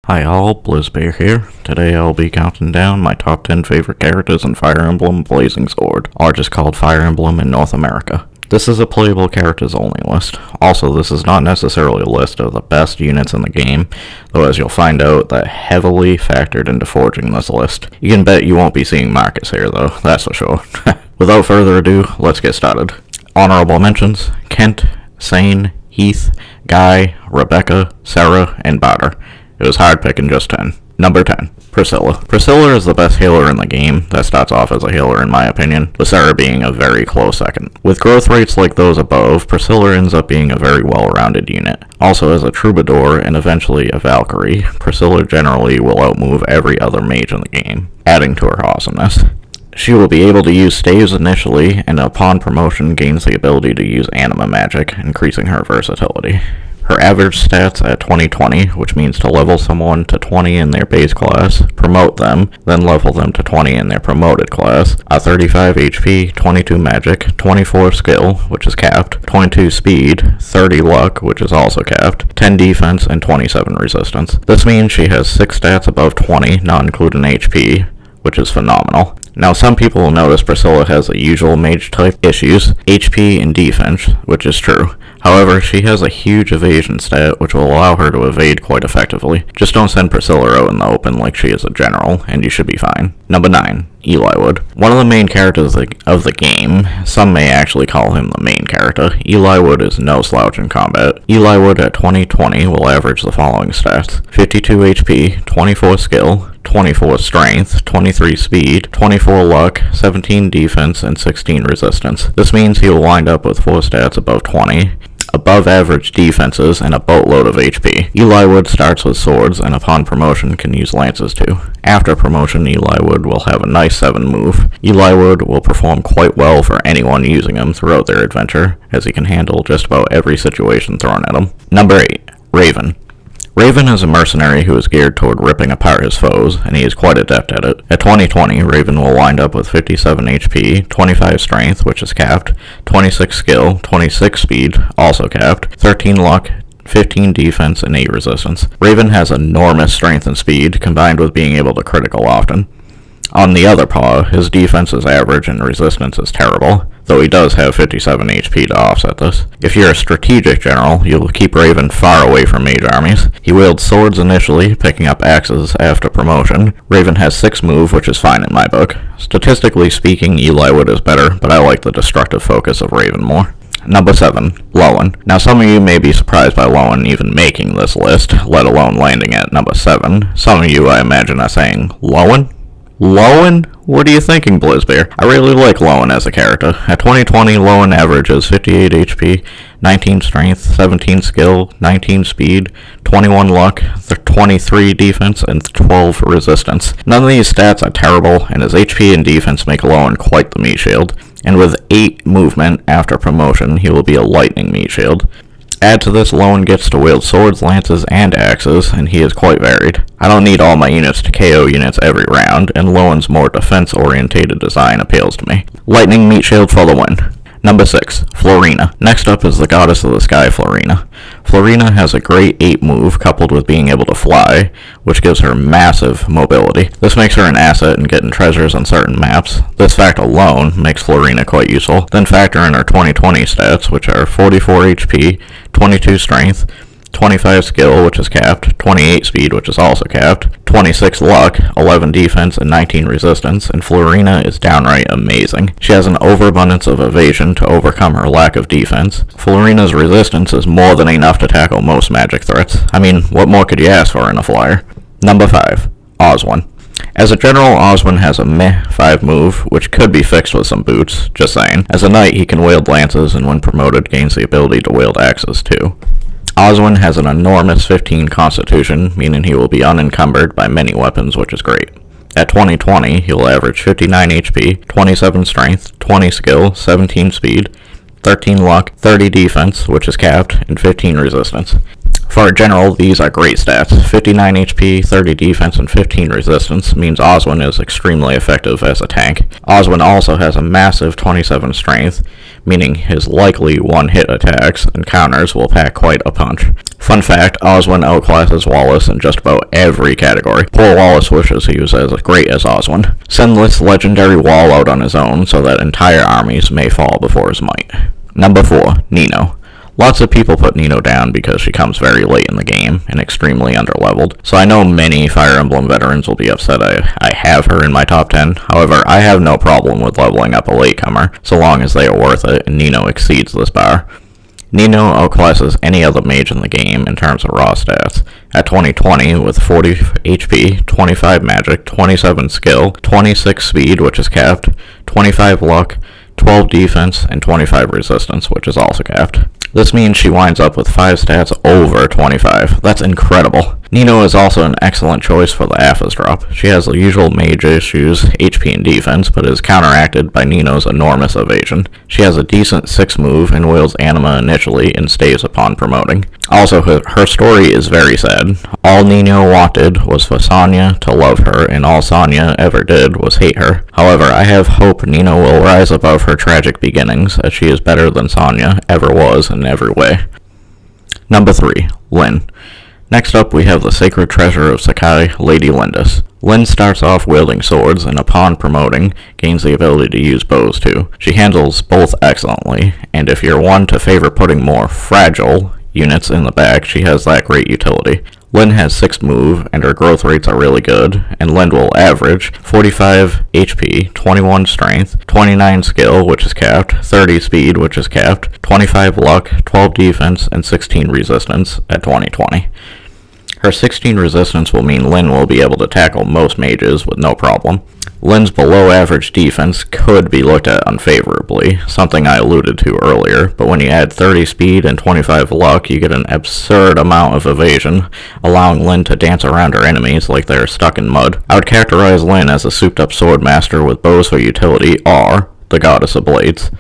Hi all, Blizzbear here. Today I'll be counting down my top 10 favorite characters in Fire Emblem Blazing Sword, or just called Fire Emblem in North America. This is a playable characters only list. Also, this is not necessarily a list of the best units in the game, though as you'll find out, that heavily factored into forging this list. You can bet you won't be seeing Marcus here though, that's for sure. Without further ado, let's get started. Honorable mentions: Kent, Sane, Heath, Guy, Rebecca, Sarah, and Barter. It was hard picking just 10. Number 10, Priscilla. Priscilla is the best healer in the game. That starts off as a healer in my opinion, with Sarah being a very close second. With growth rates like those above, Priscilla ends up being a very well-rounded unit. Also, as a troubadour and eventually a Valkyrie, Priscilla generally will outmove every other mage in the game, adding to her awesomeness. She will be able to use staves initially, and upon promotion gains the ability to use anima magic, increasing her versatility. Her average stats at 20-20, which means to level someone to 20 in their base class, promote them, then level them to 20 in their promoted class, are 35 HP, 22 magic, 24 skill, which is capped, 22 speed, 30 luck, which is also capped, 10 defense, and 27 resistance. This means she has 6 stats above 20, not including HP, which is phenomenal. Now, some people will notice Priscilla has the usual mage type issues, HP and defense, which is true. However, she has a huge evasion stat, which will allow her to evade quite effectively. Just don't send Priscilla out in the open like she is a general, and you should be fine. Number 9, Eliwood. One of the main characters of the game, some may actually call him the main character. Eliwood is no slouch in combat. Eliwood at 20-20 will average the following stats: 52 HP, 24 skill, 24 strength, 23 speed, 24 luck, 17 defense, and 16 resistance. This means he will wind up with 4 stats above 20, above average defenses, and a boatload of HP. Eliwood starts with swords, and upon promotion can use lances too. After promotion, Eliwood will have a nice 7 move. Eliwood will perform quite well for anyone using him throughout their adventure, as he can handle just about every situation thrown at him. Number 8, Raven. Raven is a mercenary who is geared toward ripping apart his foes, and he is quite adept at it. At 20-20, Raven will wind up with 57 HP, 25 strength, which is capped, 26 skill, 26 speed, also capped, 13 luck, 15 defense, and 8 resistance. Raven has enormous strength and speed, combined with being able to critical often. On the other paw, his defense is average and resistance is terrible, though he does have 57 HP to offset this. If you're a strategic general, you'll keep Raven far away from mage armies. He wields swords initially, picking up axes after promotion. Raven has 6 move, which is fine in my book. Statistically speaking, Eliwood is better, but I like the destructive focus of Raven more. Number 7, Lowen. Now, some of you may be surprised by Lowen even making this list, let alone landing at number 7. Some of you, I imagine, are saying, Lowen? Lowen? What are you thinking, Blizzbear? I really like Lowen as a character. At 20-20, Lowen averages 58 HP, 19 strength, 17 skill, 19 speed, 21 luck, 23 defense, and 12 resistance. None of these stats are terrible, and his HP and defense make Lowen quite the meat shield. And with 8 movement after promotion, he will be a lightning meat shield. Add to this, Lowen gets to wield swords, lances, and axes, and he is quite varied. I don't need all my units to KO units every round, and Lowen's more defense-orientated design appeals to me. Lightning meat shield for the win. Number 6, Florina. Next up is the Goddess of the Sky, Florina. Florina has a great 8 move coupled with being able to fly, which gives her massive mobility. This makes her an asset in getting treasures on certain maps. This fact alone makes Florina quite useful. Then factor in her 20-20 stats, which are 44 HP, 22 strength, 25 skill, which is capped, 28 speed, which is also capped, 26 luck, 11 defense, and 19 resistance, and Florina is downright amazing. She has an overabundance of evasion to overcome her lack of defense. Florina's resistance is more than enough to tackle most magic threats. I mean, what more could you ask for in a flyer? Number 5, Oswin. As a general, Oswin has a meh 5 move, which could be fixed with some boots, just saying. As a knight, he can wield lances, and when promoted, gains the ability to wield axes too. Oswin has an enormous 15 constitution, meaning he will be unencumbered by many weapons, which is great. At 20-20, he will average 59 HP, 27 strength, 20 skill, 17 speed, 13 luck, 30 defense, which is capped, and 15 resistance. For a general, these are great stats. 59 HP, 30 defense, and 15 resistance means Oswin is extremely effective as a tank. Oswin also has a massive 27 strength, meaning his likely one-hit attacks and counters will pack quite a punch. Fun fact, Oswin outclasses Wallace in just about every category. Poor Wallace wishes he was as great as Oswin. Send this legendary wall out on his own so that entire armies may fall before his might. Number 4, Nino. Lots of people put Nino down because she comes very late in the game and extremely underleveled, so I know many Fire Emblem veterans will be upset I have her in my top 10. However, I have no problem with leveling up a latecomer, so long as they are worth it and Nino exceeds this bar. Nino outclasses any other mage in the game in terms of raw stats. At 2020, with 40 HP, 25 magic, 27 skill, 26 speed, which is capped, 25 luck, 12 defense, and 25 resistance, which is also capped. This means she winds up with 5 stats over 25. That's incredible. Nino is also an excellent choice for the Aphis drop. She has the usual mage issues, HP and defense, but is counteracted by Nino's enormous evasion. She has a decent 6 move and wields anima initially and stays upon promoting. Also, her story is very sad. All Nino wanted was for Sonya to love her, and all Sonya ever did was hate her. However, I have hope Nino will rise above her tragic beginnings, as she is better than Sonya ever was in every way. Number 3, Lyn. Next up, we have the sacred treasure of Sakai, Lady Lindis. Lyn starts off wielding swords, and upon promoting, gains the ability to use bows too. She handles both excellently, and if you're one to favor putting more fragile units in the back, she has that great utility. Lyn has 6 move, and her growth rates are really good, and Lyn will average 45 HP, 21 strength, 29 skill, which is capped, 30 speed, which is capped, 25 luck, 12 defense, and 16 resistance at 2020. Her 16 resistance will mean Lyn will be able to tackle most mages with no problem. Lyn's below average defense could be looked at unfavorably, something I alluded to earlier, but when you add 30 speed and 25 luck, you get an absurd amount of evasion, allowing Lyn to dance around her enemies like they're stuck in mud. I would characterize Lyn as a souped up sword master with bows for utility, or the goddess of blades.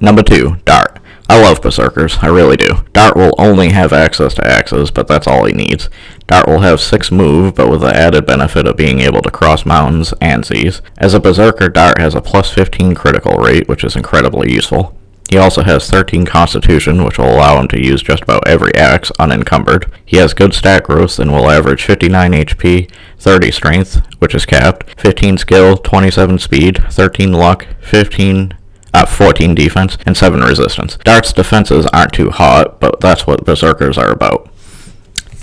Number 2, Dart. I love Berserkers, I really do. Dart will only have access to axes, but that's all he needs. Dart will have 6 move, but with the added benefit of being able to cross mountains and seas. As a Berserker, Dart has a plus 15 critical rate, which is incredibly useful. He also has 13 Constitution, which will allow him to use just about every axe unencumbered. He has good stat growth and will average 59 HP, 30 strength, which is capped, 15 skill, 27 speed, 13 luck, 14 defense, and 7 resistance. Dart's defenses aren't too hot, but that's what Berserkers are about.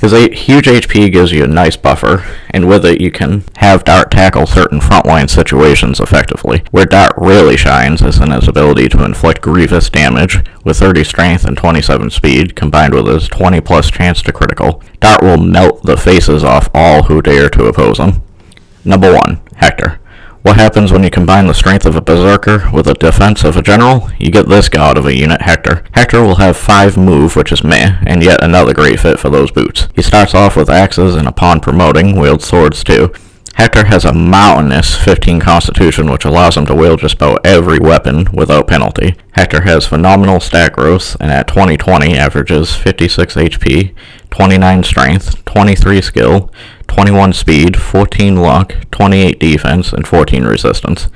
His huge HP gives you a nice buffer, and with it you can have Dart tackle certain frontline situations effectively. Where Dart really shines is in his ability to inflict grievous damage with 30 strength and 27 speed, combined with his 20 plus chance to critical. Dart will melt the faces off all who dare to oppose him. Number 1, Hector. What happens when you combine the strength of a Berserker with the defense of a general? You get this god of a unit, Hector. Hector will have 5 move, which is meh, and yet another great fit for those boots. He starts off with axes and upon promoting, wields swords too. Hector has a mountainous 15 Constitution, which allows him to wield just about every weapon without penalty. Hector has phenomenal stat growth, and at 2020 averages 56 HP, 29 strength, 23 skill, 21 speed, 14 luck, 28 defense, and 14 resistance.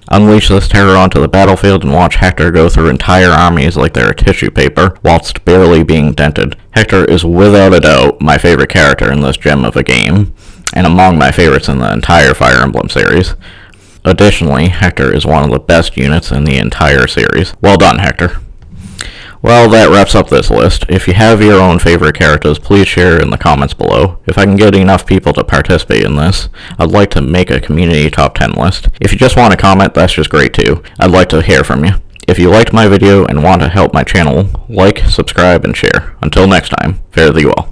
Unleash this terror onto the battlefield and watch Hector go through entire armies like they're tissue paper, whilst barely being dented. Hector is without a doubt my favorite character in this gem of a game, and among my favorites in the entire Fire Emblem series. Additionally, Hector is one of the best units in the entire series. Well done, Hector. Well, that wraps up this list. If you have your own favorite characters, please share in the comments below. If I can get enough people to participate in this, I'd like to make a community top 10 list. If you just want to comment, that's just great too. I'd like to hear from you. If you liked my video and want to help my channel, like, subscribe, and share. Until next time, fare thee well.